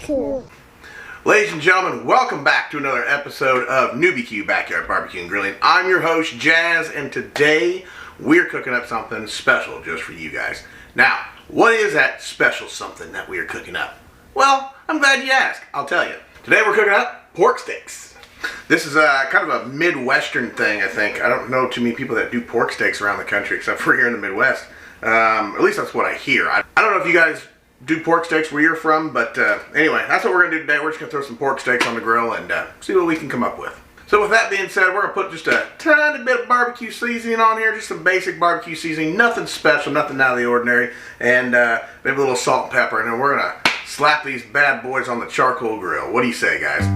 Barbecue. Ladies and gentlemen, welcome back to another episode of New BQ Backyard Barbecue and Grilling. I'm your host, Jazz, and today we're cooking up something special just for you guys. Now, what is that special something that we are cooking up? Well, I'm glad you asked. I'll tell you. Today we're cooking up pork steaks. This is kind of a Midwestern thing, I think. I don't know too many people that do pork steaks around the country except for here in the Midwest. At least that's what I hear. I don't know if you guys do pork steaks where you're from, but anyway, that's what we're going to do today. We're just going to throw some pork steaks on the grill and see what we can come up with. So with that being said, we're going to put just a tiny bit of barbecue seasoning on here, just some basic barbecue seasoning, nothing special, nothing out of the ordinary, and maybe a little salt and pepper, and then we're going to slap these bad boys on the charcoal grill. What do you say, guys?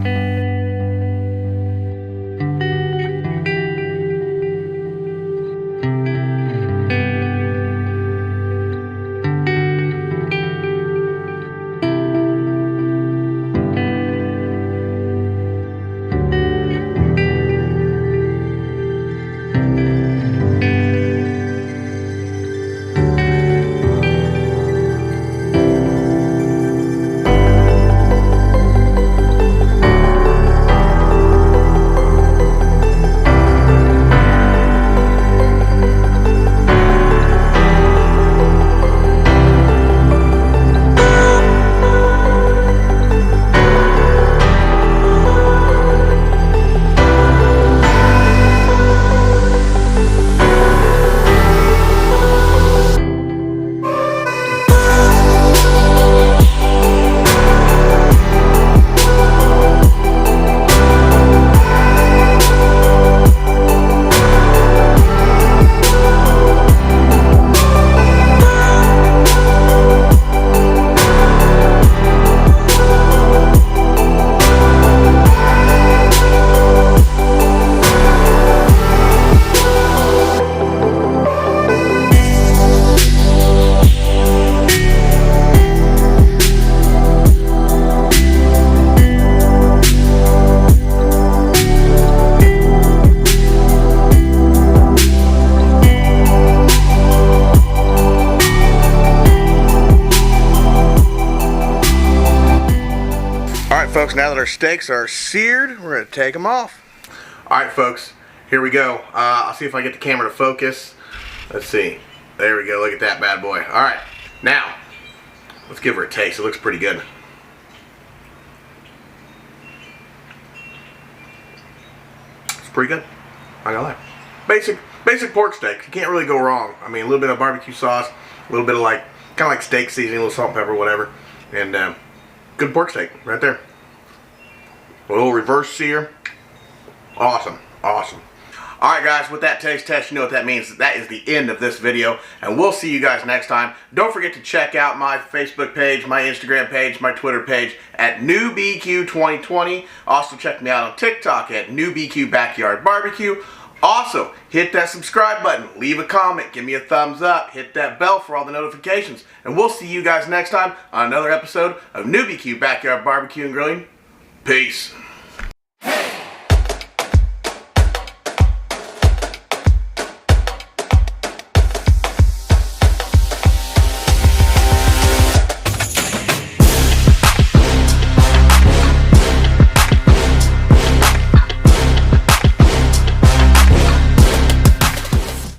Alright folks, now that our steaks are seared, we're going to take them off. Alright folks, here we go. I'll see if I get the camera to focus. Let's see. There we go, look at that bad boy. Alright, now, let's give her a taste. It looks pretty good. It's pretty good. I got that. Basic pork steak. You can't really go wrong. I mean, a little bit of barbecue sauce, a little bit of kind of like steak seasoning, a little salt and pepper, whatever. And good pork steak right there. A little reverse sear. Awesome. Awesome. Alright guys, with that taste test, you know what that means. That is the end of this video, and we'll see you guys next time. Don't forget to check out my Facebook page, my Instagram page, my Twitter page at NewBQ2020. Also check me out on TikTok at NewBQ Backyard Barbecue. Also, hit that subscribe button, leave a comment, give me a thumbs up, hit that bell for all the notifications, and we'll see you guys next time on another episode of New BQ Backyard Barbecue and Grilling. Peace.